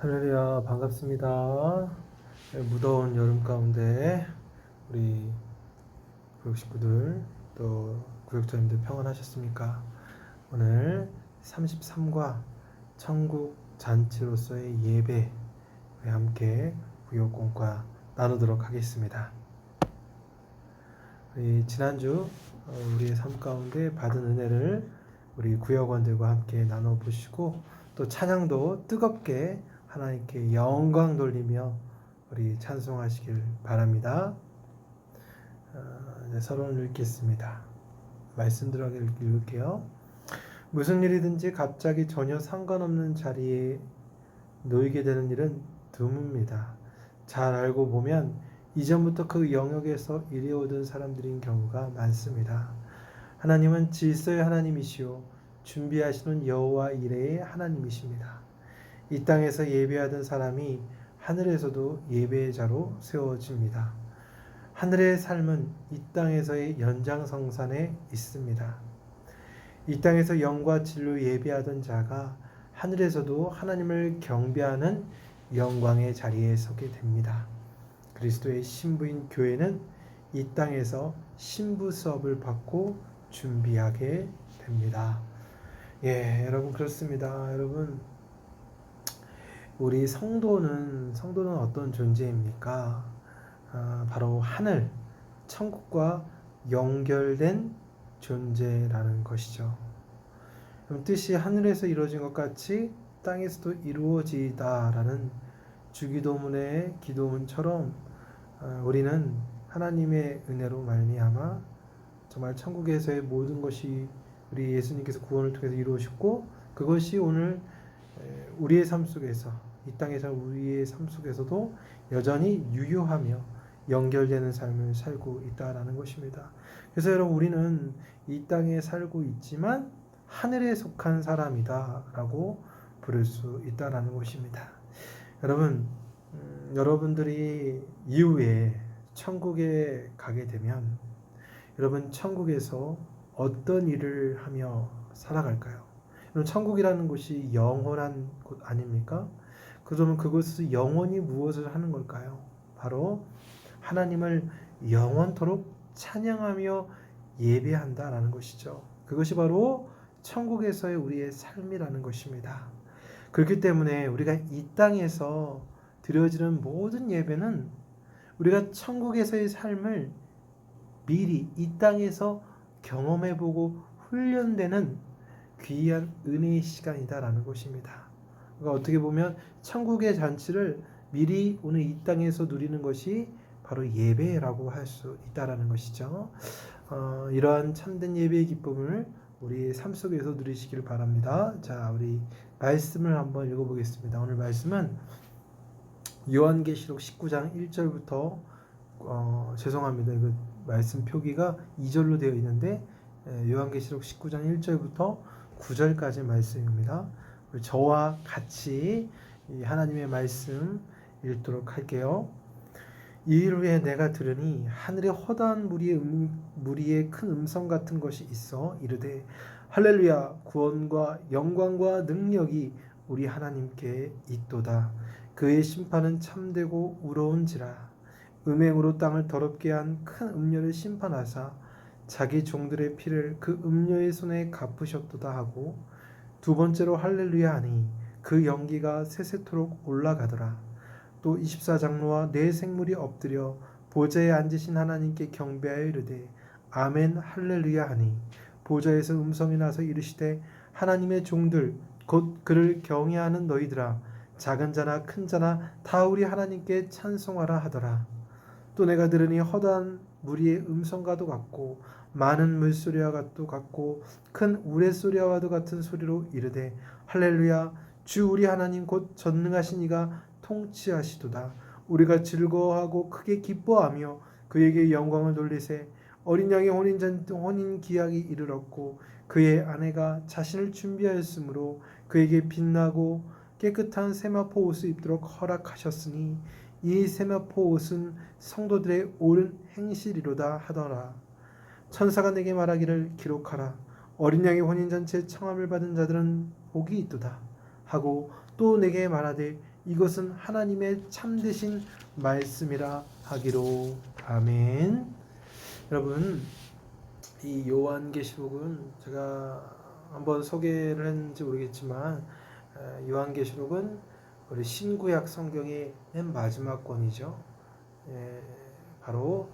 할렐루야, 반갑습니다. 무더운 여름 가운데 우리 구역 식구들 또 구역자님들 평안하셨습니까? 오늘 33과 천국 잔치로서의 예배 함께 구역공과 나누도록 하겠습니다. 우리 지난주 우리의 삶 가운데 받은 은혜를 우리 구역원들과 함께 나눠보시고 또 찬양도 뜨겁게 하나님께 영광 돌리며 우리 찬송하시길 바랍니다. 서론을 읽겠습니다. 말씀대로 읽을게요. 무슨 일이든지 갑자기 전혀 상관없는 자리에 놓이게 되는 일은 드뭅니다. 잘 알고 보면 이전부터 그 영역에서 이래오던 사람들인 경우가 많습니다. 하나님은 질서의 하나님이시오 준비하시는 여호와 이레의 하나님이십니다. 이 땅에서 예배하던 사람이 하늘에서도 예배의 자로 세워집니다. 하늘의 삶은 이 땅에서의 연장성산에 있습니다. 이 땅에서 영과 진리로 예배하던 자가 하늘에서도 하나님을 경배하는 영광의 자리에 서게 됩니다. 그리스도의 신부인 교회는 이 땅에서 신부 수업을 받고 준비하게 됩니다. 여러분 그렇습니다. 여러분 우리 성도는 어떤 존재입니까? 바로 하늘, 천국과 연결된 존재라는 것이죠. 뜻이 하늘에서 이루어진 것 같이 땅에서도 이루어지다라는 주기도문의 기도문처럼 우리는 하나님의 은혜로 말미암아 정말 천국에서의 모든 것이 우리 예수님께서 구원을 통해서 이루어졌고 그것이 오늘 우리의 삶 속에서 이 땅에서 우리의 삶 속에서도 여전히 유효하며 연결되는 삶을 살고 있다라는 것입니다. 그래서 여러분 우리는 이 땅에 살고 있지만 하늘에 속한 사람이다라고 부를 수 있다라는 것입니다. 여러분 여러분들이 이후에 천국에 가게 되면 여러분 천국에서 어떤 일을 하며 살아갈까요? 천국이라는 곳이 영원한 곳 아닙니까? 그러면 그곳에서 영원히 무엇을 하는 걸까요? 바로 하나님을 영원토록 찬양하며 예배한다라는 것이죠. 그것이 바로 천국에서의 우리의 삶이라는 것입니다. 그렇기 때문에 우리가 이 땅에서 드려지는 모든 예배는 우리가 천국에서의 삶을 미리 이 땅에서 경험해보고 훈련되는 귀한 은혜의 시간이다라는 것입니다. 그러니까 어떻게 보면 천국의 잔치를 미리 오늘 이 땅에서 누리는 것이 바로 예배라고 할 수 있다라는 것이죠. 이러한 참된 예배의 기쁨을 우리 삶 속에서 누리시길 바랍니다. 자, 우리 말씀을 한번 읽어보겠습니다. 오늘 말씀은 요한계시록 19장 1절부터 죄송합니다. 그 말씀 표기가 2절로 되어 있는데 요한계시록 19장 1절부터 9절까지 말씀입니다. 저와 같이 하나님의 말씀 읽도록 할게요. 이 일 후에 내가 들으니 하늘에 허다한 무리의 큰 음성 같은 것이 있어 이르되 할렐루야 구원과 영광과 능력이 우리 하나님께 있도다. 그의 심판은 참되고 우러운지라. 음행으로 땅을 더럽게 한 큰 음녀를 심판하사 자기 종들의 피를 그 음녀의 손에 갚으셨도다 하고 두 번째로 할렐루야 하니 그 연기가 세세토록 올라가더라. 또 24장로와 네 생물이 엎드려 보좌에 앉으신 하나님께 경배하여 이르되 아멘 할렐루야 하니 보좌에서 음성이 나서 이르시되 하나님의 종들 곧 그를 경외하는 너희들아 작은 자나 큰 자나 다 우리 하나님께 찬송하라 하더라. 또 내가 들으니 허다한 무리의 음성과도 같고 많은 물소리와 같고 큰 우레소리와도 같은 소리로 이르되 할렐루야 주 우리 하나님 곧 전능하신 이가 통치하시도다. 우리가 즐거워하고 크게 기뻐하며 그에게 영광을 돌리세. 어린 양의 혼인 기약이 이르렀고 그의 아내가 자신을 준비하였으므로 그에게 빛나고 깨끗한 세마포 옷을 입도록 허락하셨으니 이 세마포 옷은 성도들의 옳은 행실이로다 하더라. 천사가 내게 말하기를 기록하라. 어린 양의 혼인잔치에 청함을 받은 자들은 복이 있도다 하고 또 내게 말하되 이것은 하나님의 참되신 말씀이라 하기로. 아멘. 여러분, 이 요한계시록은 제가 한번 소개를 했는지 모르겠지만 요한계시록은 우리 신구약 성경의 맨 마지막 권이죠. 바로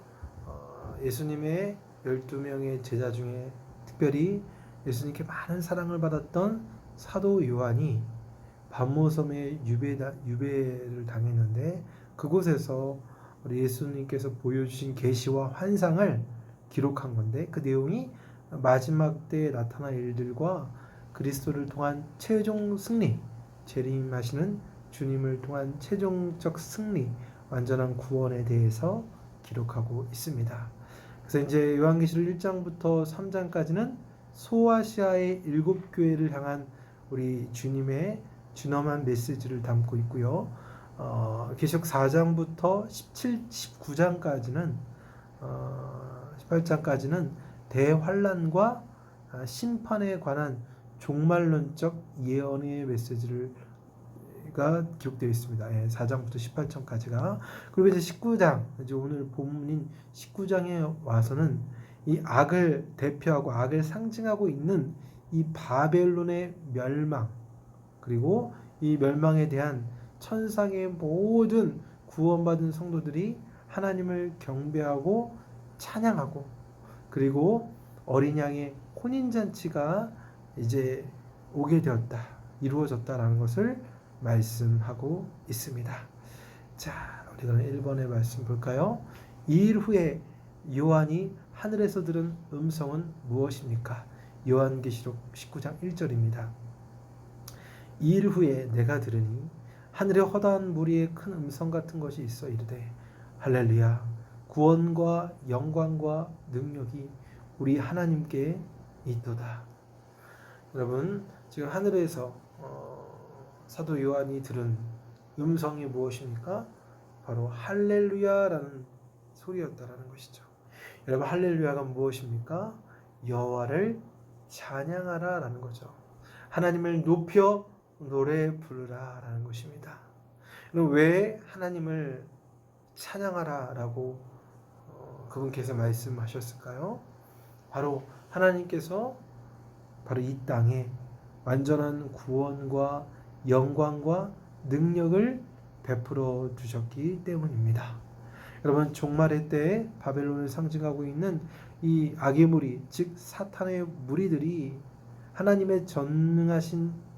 예수님의 12명의 제자 중에 특별히 예수님께 많은 사랑을 받았던 사도 요한이 반모섬에 유배를 당했는데, 그곳에서 우리 예수님께서 보여주신 계시와 환상을 기록한 건데, 그 내용이 마지막 때에 나타날 일들과 그리스도를 통한 최종 승리, 재림하시는 주님을 통한 최종적 승리, 완전한 구원에 대해서 기록하고 있습니다. 그래서 이제 요한계시록 1장부터 3장까지는 소아시아의 7교회를 향한 우리 주님의 준엄한 메시지를 담고 있고요. 계시록 4장부터 19장까지는 18장까지는 대환란과 심판에 관한 종말론적 예언의 메시지가 기록되어 있습니다. 4장부터 18장까지가. 그리고 이제 19장, 이제 오늘 본문인 19장에 와서는 이 악을 대표하고 악을 상징하고 있는 이 바벨론의 멸망, 그리고 이 멸망에 대한 천상의 모든 구원받은 성도들이 하나님을 경배하고 찬양하고, 그리고 어린 양의 혼인잔치가 이제 오게 되었다, 이루어졌다라는 것을 말씀하고 있습니다. 자, 우리 그럼 1번의 말씀 볼까요? 이 일 후에 요한이 하늘에서 들은 음성은 무엇입니까? 요한계시록 19장 1절입니다. 이 일 후에 내가 들으니 하늘에 허다한 무리의 큰 음성 같은 것이 있어 이르되, 할렐루야, 구원과 영광과 능력이 우리 하나님께 있도다. 여러분, 지금 하늘에서 사도 요한이 들은 음성이 무엇입니까? 바로 할렐루야라는 소리였다라는 것이죠. 여러분, 할렐루야가 무엇입니까? 여호와를 찬양하라라는 거죠. 하나님을 높여 노래 부르라라는 것입니다. 그럼 왜 하나님을 찬양하라라고 그분께서 말씀하셨을까요? 바로 하나님께서 바로 이 땅에 완전한 구원과 영광과 능력을 베풀어 주셨기 때문입니다. 여러분, 종말의 때에 바벨론을 상징하고 있는 이 악의 무리, 즉 사탄의 무리들이 하나님의 전능하신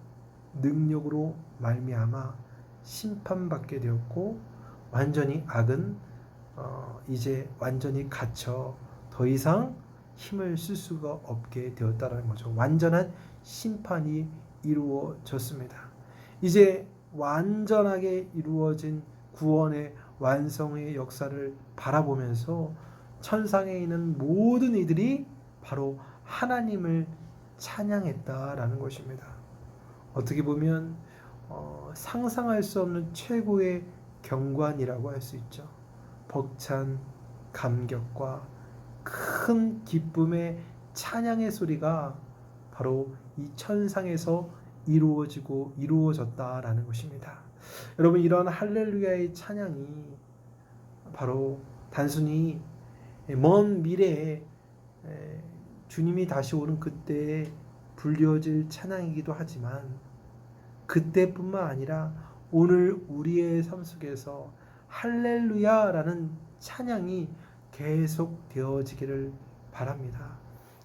능력으로 말미암아 심판받게 되었고, 완전히 악은 이제 완전히 갇혀 더 이상 힘을 쓸 수가 없게 되었다는 거죠. 완전한 심판이 이루어졌습니다. 이제 완전하게 이루어진 구원의 완성의 역사를 바라보면서 천상에 있는 모든 이들이 바로 하나님을 찬양했다라는 것입니다. 어떻게 보면 상상할 수 없는 최고의 경관이라고 할 수 있죠. 벅찬 감격과 큰 기쁨의 찬양의 소리가 바로 이 천상에서 이루어졌다라는 것입니다. 여러분, 이런 할렐루야의 찬양이 바로 단순히 먼 미래에 주님이 다시 오는 그때에 불려질 찬양이기도 하지만, 그때뿐만 아니라 오늘 우리의 삶 속에서 할렐루야라는 찬양이 계속 되어지기를 바랍니다.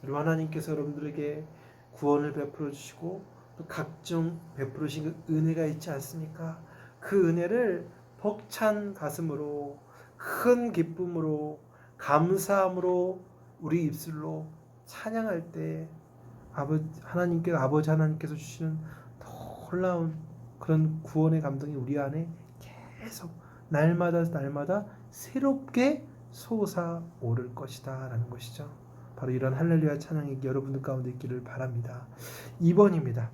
여러분, 하나님께서 여러분들에게 구원을 베풀어 주시고 또 각종 베풀으신 그 은혜가 있지 않습니까? 그 은혜를 벅찬 가슴으로, 큰 기쁨으로, 감사함으로 우리 입술로 찬양할 때 아버지 하나님께서 주시는 놀라운 그런 구원의 감동이 우리 안에 계속 날마다 새롭게 솟아오를 것이다 라는 것이죠. 바로 이런 할렐루야 찬양이 여러분들 가운데 있기를 바랍니다. 2번입니다.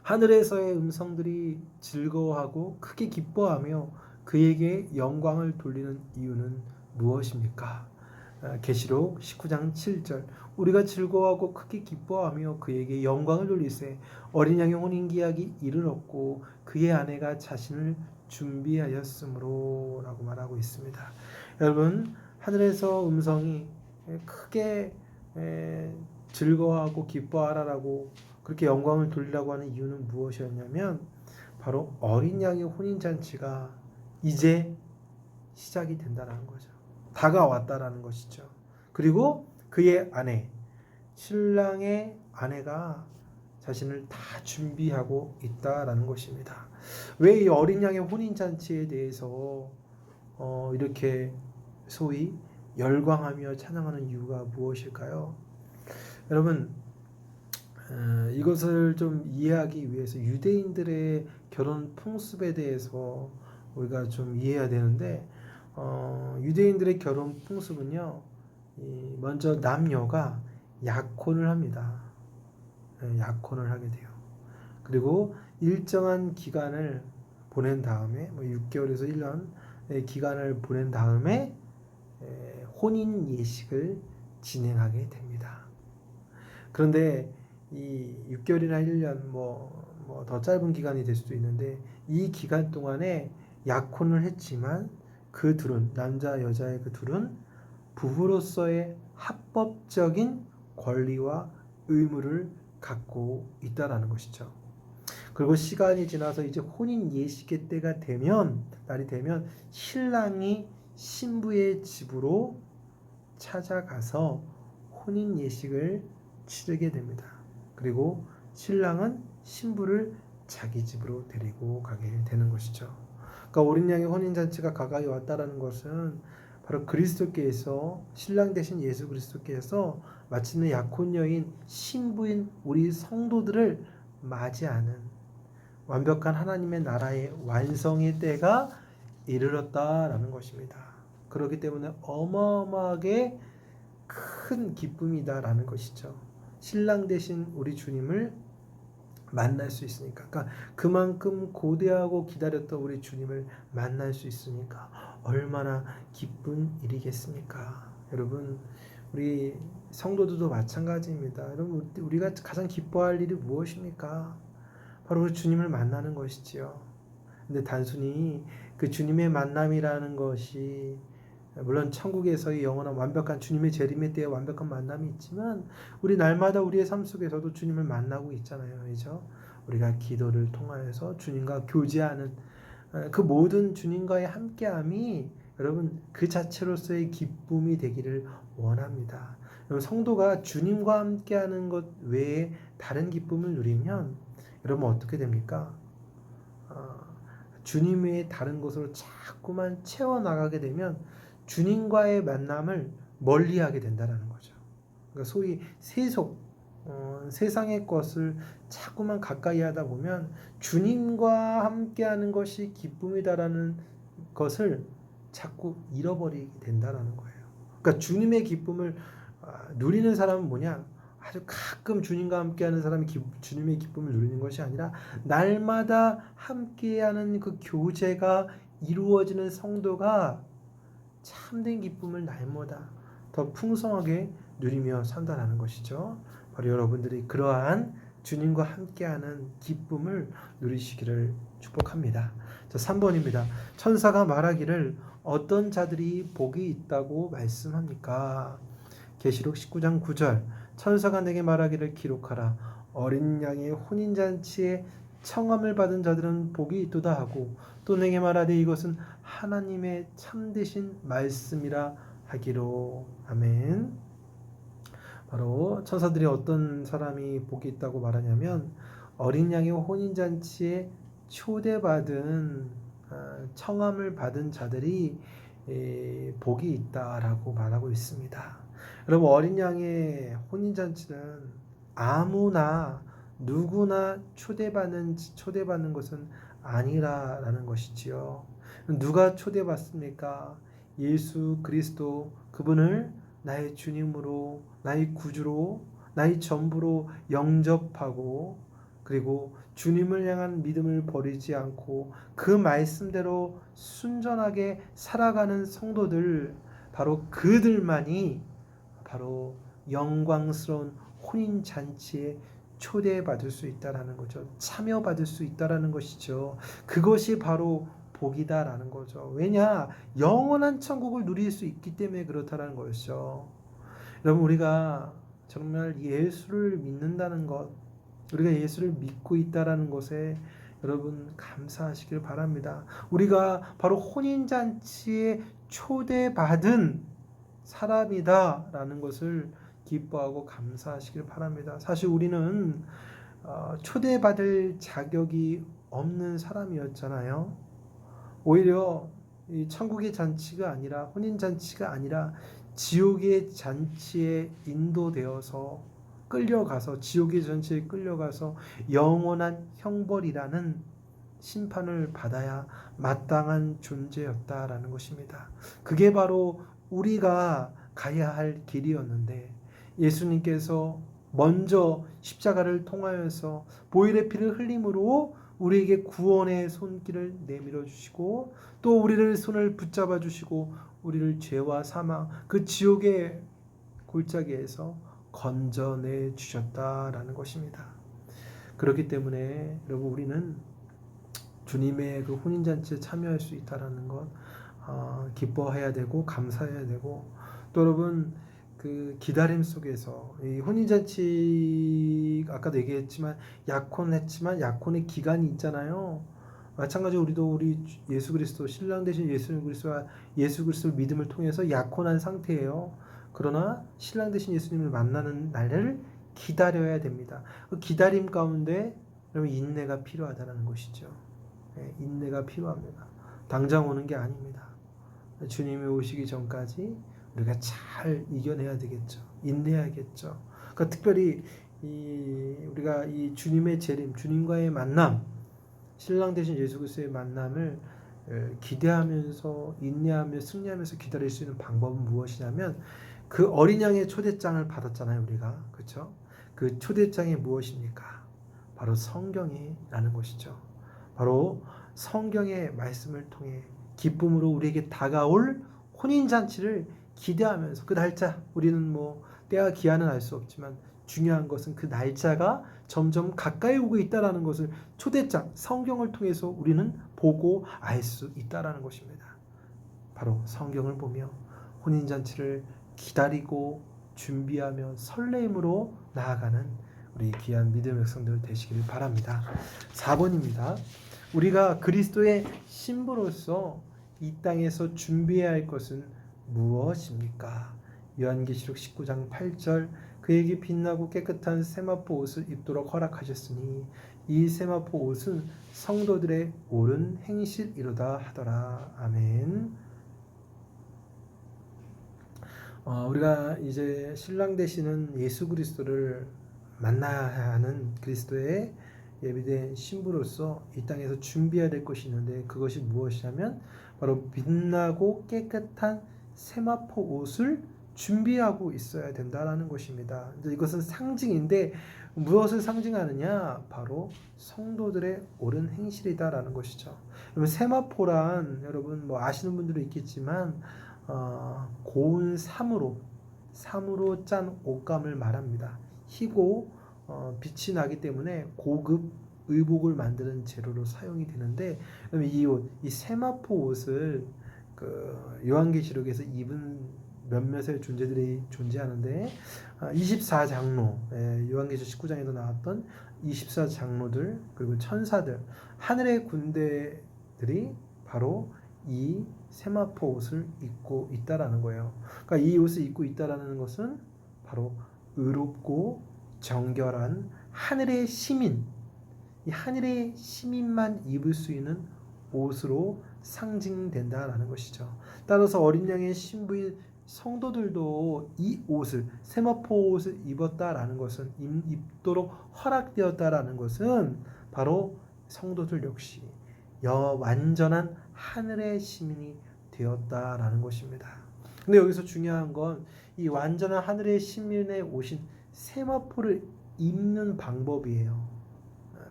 하늘에서의 음성들이 즐거워하고 크게 기뻐하며 그에게 영광을 돌리는 이유는 무엇입니까? 계시록 19장 7절, 우리가 즐거워하고 크게 기뻐하며 그에게 영광을 돌리세. 어린 양의 혼인기약이 이르렀고 그의 아내가 자신을 준비하였으므로 라고 말하고 있습니다. 여러분, 하늘에서 음성이 크게 즐거워하고 기뻐하라라고 그렇게 영광을 돌리라고 하는 이유는 무엇이었냐면 바로 어린 양의 혼인잔치가 이제 시작이 된다는 거죠. 다가왔다라는 것이죠. 그리고 그의 아내, 신랑의 아내가 자신을 다 준비하고 있다라는 것입니다. 왜 이 어린 양의 혼인잔치에 대해서 이렇게 소위 열광하며 찬양하는 이유가 무엇일까요? 여러분, 이것을 좀 이해하기 위해서 유대인들의 결혼 풍습에 대해서 우리가 좀 이해해야 되는데, 유대인들의 결혼 풍습은요, 먼저 남녀가 약혼을 합니다. 약혼을 하게 돼요. 그리고 일정한 기간을 보낸 다음에 6개월에서 1년 기간을 보낸 다음에 혼인 예식을 진행하게 됩니다. 그런데 이 6개월이나 1년 더 짧은 기간이 될 수도 있는데 이 기간 동안에 약혼을 했지만 그 둘은 남자 여자의 그 둘은 부부로서의 합법적인 권리와 의무를 갖고 있다라는 것이죠. 그리고 시간이 지나서 이제 혼인 예식의 때가 되면 날이 되면 신랑이 신부의 집으로 찾아가서 혼인 예식을 치르게 됩니다. 그리고 신랑은 신부를 자기 집으로 데리고 가게 되는 것이죠. 그러니까 어린 양의 혼인 잔치가 가까이 왔다라는 것은 바로 그리스도께서 신랑 되신 예수 그리스도께서 마침내 약혼 여인 신부인 우리 성도들을 맞이하는 완벽한 하나님의 나라의 완성의 때가 이르렀다라는 것입니다. 그렇기 때문에 어마어마하게 큰 기쁨이다라는 것이죠. 신랑 되신 우리 주님을 만날 수 있으니까. 그러니까 그만큼 고대하고 기다렸던 우리 주님을 만날 수 있으니까 얼마나 기쁜 일이겠습니까? 여러분, 우리 성도들도 마찬가지입니다. 여러분, 우리가 가장 기뻐할 일이 무엇입니까? 바로 그 주님을 만나는 것이지요. 근데 단순히 그 주님의 만남이라는 것이 물론 천국에서의 영원한 완벽한 주님의 재림의 때에 완벽한 만남이 있지만 우리 날마다 우리의 삶 속에서도 주님을 만나고 있잖아요. 그렇죠? 우리가 기도를 통하여서 주님과 교제하는 그 모든 주님과의 함께함이 여러분 그 자체로서의 기쁨이 되기를 원합니다. 여러분 성도가 주님과 함께하는 것 외에 다른 기쁨을 누리면 여러분 어떻게 됩니까? 주님 외에 다른 것으로 자꾸만 채워나가게 되면 주님과의 만남을 멀리하게 된다는 거죠. 그러니까 소위 세속, 세상의 것을 자꾸만 가까이 하다 보면 주님과 함께하는 것이 기쁨이다라는 것을 자꾸 잃어버리게 된다는 거예요. 그러니까 주님의 기쁨을 누리는 사람은 뭐냐? 아주 가끔 주님과 함께하는 사람이 주님의 기쁨을 누리는 것이 아니라 날마다 함께하는 그 교제가 이루어지는 성도가 참된 기쁨을 날마다 더 풍성하게 누리며 산다는 것이죠. 바로 여러분들이 그러한 주님과 함께하는 기쁨을 누리시기를 축복합니다. 자, 3번입니다. 천사가 말하기를 어떤 자들이 복이 있다고 말씀합니까? 계시록 19장 9절 천사가 내게 말하기를 기록하라. 어린 양의 혼인잔치에 청함을 받은 자들은 복이 있도다 하고 또 내게 말하되 이것은 하나님의 참되신 말씀이라 하기로. 아멘. 바로 천사들이 어떤 사람이 복이 있다고 말하냐면 어린 양의 혼인잔치에 초대받은 청함을 받은 자들이 복이 있다라고 말하고 있습니다. 여러분 어린 양의 혼인잔치는 아무나 누구나 초대받는 것은 아니라라는 것이지요. 누가 초대받습니까? 예수 그리스도 그분을 나의 주님으로 나의 구주로 나의 전부로 영접하고 그리고 주님을 향한 믿음을 버리지 않고 그 말씀대로 순전하게 살아가는 성도들 바로 그들만이 바로 영광스러운 혼인 잔치에 초대받을 수 있다라는 거죠. 참여받을 수 있다라는 것이죠. 그것이 바로 복이다라는 거죠. 왜냐? 영원한 천국을 누릴 수 있기 때문에 그렇다라는 것이죠. 여러분, 우리가 정말 예수를 믿는다는 것, 우리가 예수를 믿고 있다라는 것에 여러분 감사하시길 바랍니다. 우리가 바로 혼인잔치에 초대받은 사람이다라는 것을 기뻐하고 감사하시길 바랍니다. 사실 우리는 초대받을 자격이 없는 사람이었잖아요. 오히려 이 천국의 잔치가 아니라, 혼인잔치가 아니라 지옥의 잔치에 인도되어서 끌려가서, 지옥의 잔치에 끌려가서 영원한 형벌이라는 심판을 받아야 마땅한 존재였다라는 것입니다. 그게 바로 우리가 가야 할 길이었는데, 예수님께서 먼저 십자가를 통하여서 보혈의 피를 흘림으로 우리에게 구원의 손길을 내밀어 주시고, 또 우리를 손을 붙잡아 주시고 우리를 죄와 사망, 그 지옥의 골짜기에서 건져내 주셨다라는 것입니다. 그렇기 때문에 여러분, 우리는 주님의 그 혼인잔치에 참여할 수 있다라는 것 기뻐해야 되고 감사해야 되고, 또 여러분, 그 기다림 속에서 이 혼인잔치, 아까도 얘기했지만 약혼했지만 약혼의 기간이 있잖아요. 마찬가지로 우리 예수 그리스도, 신랑 되신 예수 그리스도를 믿음을 통해서 약혼한 상태예요. 그러나 신랑 되신 예수님을 만나는 날을 기다려야 됩니다. 그 기다림 가운데 여러분 인내가 필요하다는 것이죠. 인내가 필요합니다. 당장 오는 게 아닙니다. 주님이 오시기 전까지 우리가 잘 이겨내야 되겠죠. 인내해야겠죠. 그러니까 특별히 우리가 이 주님의 재림, 주님과의 만남, 신랑 되신 예수 그리스도의 만남을 기대하면서 인내하며 승리하면서 기다릴 수 있는 방법은 무엇이냐면, 그 어린 양의 초대장을 받았잖아요, 우리가. 그렇죠? 그 초대장이 무엇입니까? 바로 성경이라는 것이죠. 바로 성경의 말씀을 통해 기쁨으로 우리에게 다가올 혼인잔치를 기대하면서, 그 날짜, 우리는 뭐 때와 기한은 알 수 없지만 중요한 것은 그 날짜가 점점 가까이 오고 있다는 것을 초대장, 성경을 통해서 우리는 보고 알 수 있다는 것입니다. 바로 성경을 보며 혼인잔치를 기다리고 준비하며 설레임으로 나아가는 우리 귀한 믿음의 백성들 되시길 바랍니다. 4번입니다. 우리가 그리스도의 신부로서 이 땅에서 준비해야 할 것은 무엇입니까? 요한계시록 19장 8절, 그에게 빛나고 깨끗한 세마포 옷을 입도록 허락하셨으니 이 세마포 옷은 성도들의 옳은 행실이로다 하더라. 아멘. 우리가 이제 신랑 되시는 예수 그리스도를 만나야 하는 그리스도의 예비된 신부로서 이 땅에서 준비해야 될 것이 있는데, 그것이 무엇이냐면 바로 빛나고 깨끗한 세마포 옷을 준비하고 있어야 된다라는 것입니다. 이것은 상징인데 무엇을 상징하느냐? 바로 성도들의 옳은 행실이다라는 것이죠. 여러분, 세마포란 여러분 뭐 아시는 분들도 있겠지만 고운 삼으로 짠 옷감을 말합니다. 희고 빛이 나기 때문에 고급 의복을 만드는 재료로 사용이 되는데, 이 옷, 이 세마포 옷을 그 요한계시록에서 입은 몇몇의 존재들이 존재하는데, 24장로, 요한계시록 19장에도 나왔던 24장로들, 그리고 천사들, 하늘의 군대들이 바로 이 세마포 옷을 입고 있다라는 거예요. 그러니까 이 옷을 입고 있다라는 것은 바로 의롭고 정결한 하늘의 시민, 이 하늘의 시민만 입을 수 있는 옷으로 상징된다라는 것이죠. 따라서 어린 양의 신부인 성도들도 이 옷을, 세마포 옷을 입었다라는 것은, 입도록 허락되었다라는 것은 바로 성도들 역시 완전한 하늘의 시민이 되었다라는 것입니다. 근데 여기서 중요한 건 이 완전한 하늘의 시민의 옷인 세마포를 입는 방법이에요.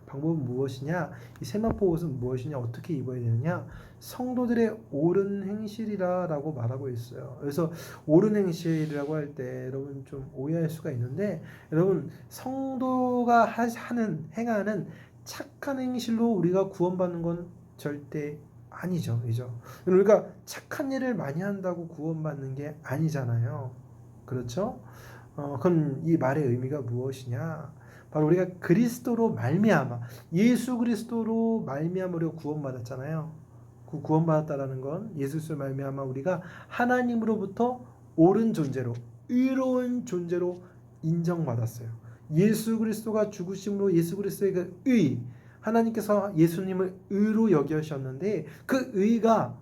방법은 무엇이냐? 이 세마포 옷은 무엇이냐? 어떻게 입어야 되느냐? 성도들의 옳은 행실이라고 말하고 있어요. 그래서 옳은 행실이라고 할 때 여러분 좀 오해할 수가 있는데, 여러분 성도가 행하는 착한 행실로 우리가 구원받는 건 절대 아니죠. 그죠? 우리가 착한 일을 많이 한다고 구원받는 게 아니잖아요. 그렇죠? 그럼 이 말의 의미가 무엇이냐? 바로 우리가 그리스도로 말미암아, 예수 그리스도로 말미암아 우리가 구원받았잖아요. 그 구원받았다라는 건 예수 그리스도로 말미암아 우리가 하나님으로부터 옳은 존재로, 의로운 존재로 인정받았어요. 예수 그리스도가 죽으심으로 예수 그리스도의 그 의, 하나님께서 예수님을 의로 여기셨는데 그 의가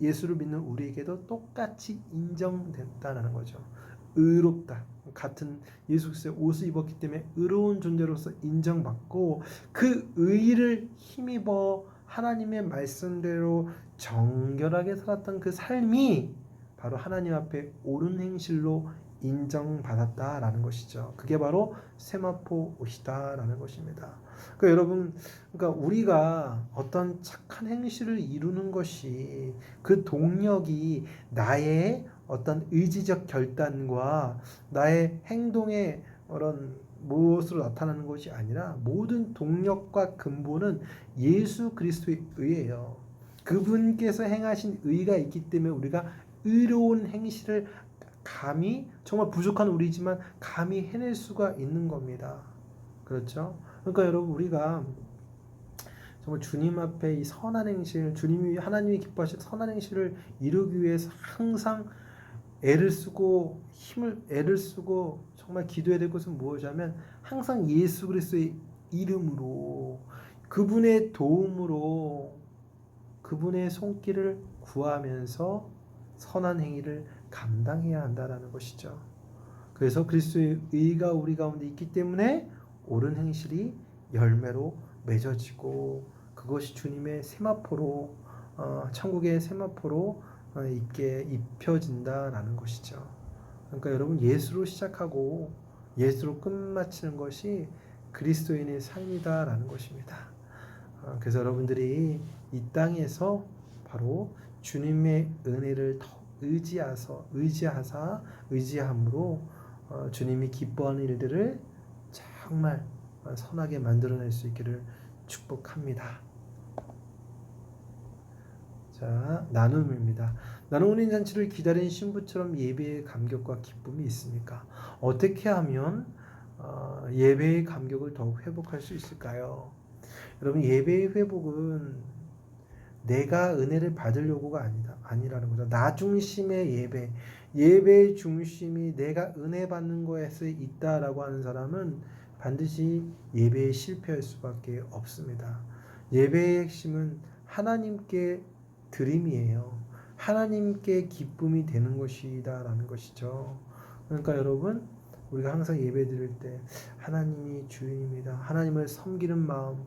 예수를 믿는 우리에게도 똑같이 인정됐다는 거죠. 의롭다. 같은 예수 그리스도의 옷을 입었기 때문에 의로운 존재로서 인정받고 그 의를 힘입어 하나님의 말씀대로 정결하게 살았던 그 삶이 바로 하나님 앞에 옳은 행실로 인정받았다라는 것이죠. 그게 바로 세마포 옷이다라는 것입니다. 그러니까 여러분, 그러니까 우리가 어떤 착한 행실을 이루는 것이 그 동력이 나의 어떤 의지적 결단과 나의 행동의 그런 무엇으로 나타나는 것이 아니라 모든 동력과 근본은 예수 그리스도의 의예요. 그분께서 행하신 의가 있기 때문에 우리가 의로운 행실을 감히 정말 부족한 우리지만 감히 해낼 수가 있는 겁니다. 그렇죠? 그러니까 여러분 우리가 정말 주님 앞에 이 선한 행실, 하나님이 기뻐하실 선한 행실을 이루기 위해서 항상 애를 쓰고 정말 기도해야 될 것은 무엇이냐면 항상 예수 그리스도의 이름으로 그분의 도움으로 그분의 손길을 구하면서 선한 행위를 감당해야 한다라는 것이죠. 그래서 그리스도의 의가 우리 가운데 있기 때문에 옳은 행실이 열매로 맺어지고 그것이 주님의 세마포로 천국의 세마포로 입혀진다라는 것이죠. 그러니까 여러분 예수로 시작하고 예수로 끝마치는 것이 그리스도인의 삶이다라는 것입니다. 그래서 여러분들이 이 땅에서 바로 주님의 은혜를 더 의지함으로 주님이 기뻐하는 일들을 정말 선하게 만들어낼 수 있기를 축복합니다. 자, 나눔입니다. 나눔 운인 잔치를 기다린 신부처럼 예배의 감격과 기쁨이 있습니까? 어떻게 하면 예배의 감격을 더욱 회복할 수 있을까요? 여러분 예배의 회복은 내가 은혜를 받으려고가 아니라는 거죠. 나 중심의 예배의 중심이 내가 은혜 받는 것에 있다라고 하는 사람은 반드시 예배에 실패할 수밖에 없습니다. 예배의 핵심은 하나님께 드림이에요. 하나님께 기쁨이 되는 것이다라는 것이죠. 그러니까 여러분 우리가 항상 예배 드릴 때 하나님이 주인입니다. 하나님을 섬기는 마음,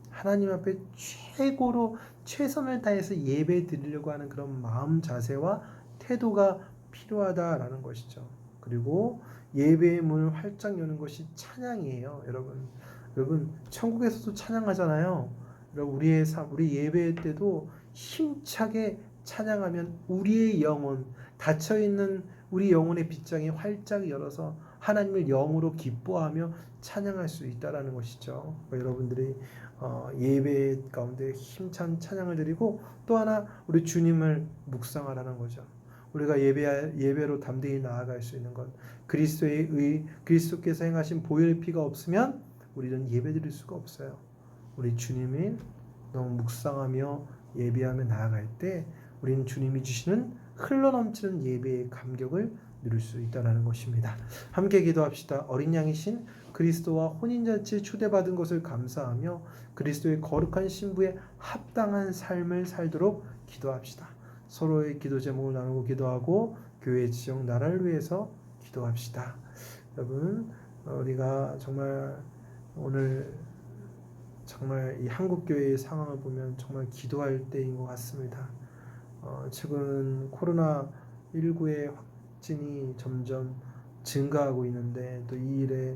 하나님 앞에 최고로 최선을 다해서 예배 드리려고 하는 그런 마음 자세와 태도가 필요하다라는 것이죠. 그리고 예배의 문을 활짝 여는 것이 찬양이에요, 여러분. 여러분 천국에서도 찬양하잖아요. 여러분 우리 예배 때도 힘차게 찬양하면 우리의 영혼, 닫혀 있는 우리 영혼의 빗장이 활짝 열어서 하나님을 영으로 기뻐하며 찬양할 수 있다라는 것이죠. 여러분들이 예배 가운데 힘찬 찬양을 드리고 또 하나 우리 주님을 묵상하라는 거죠. 우리가 예배로 담대히 나아갈 수 있는 것, 그리스도께서 행하신 보혈의 피가 없으면 우리는 예배 드릴 수가 없어요. 우리 주님이 너무 묵상하며 예배하며 나아갈 때 우리는 주님이 주시는 흘러넘치는 예배의 감격을 누릴 수 있다는 것입니다. 함께 기도합시다. 어린 양이신 그리스도와 혼인잔치에 초대받은 것을 감사하며 그리스도의 거룩한 신부에 합당한 삶을 살도록 기도합시다. 서로의 기도 제목을 나누고 기도하고 교회 지역 나라를 위해서 기도합시다. 여러분 우리가 정말 오늘 정말 이 한국교회의 상황을 보면 정말 기도할 때인 것 같습니다. 최근 코로나19의 확진이 점점 증가하고 있는데 또 이 일에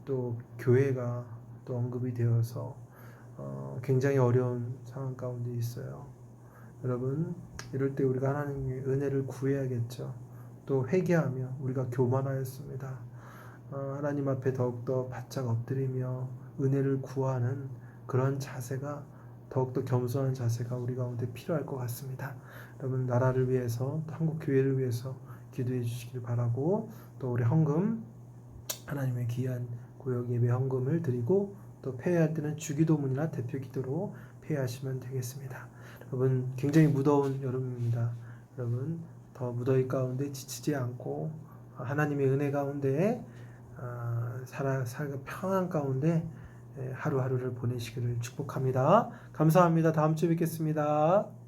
또 교회가 또 언급이 되어서 굉장히 어려운 상황 가운데 있어요. 여러분, 이럴 때 우리가 하나님의 은혜를 구해야겠죠. 또 회개하며 우리가 교만하였습니다. 하나님 앞에 더욱더 바짝 엎드리며 은혜를 구하는 그런 자세가, 더욱더 겸손한 자세가 우리 가운데 필요할 것 같습니다. 여러분, 나라를 위해서, 한국 교회를 위해서 기도해 주시길 바라고, 또 우리 헌금, 하나님의 귀한 구역 예배 헌금을 드리고, 또 폐회할 때는 주기도문이나 대표 기도로 폐회하시면 되겠습니다. 여러분, 굉장히 무더운 여름입니다. 여러분, 더 무더위 가운데 지치지 않고 하나님의 은혜 가운데 평안 가운데 하루하루를 보내시기를 축복합니다. 감사합니다. 다음 주에 뵙겠습니다.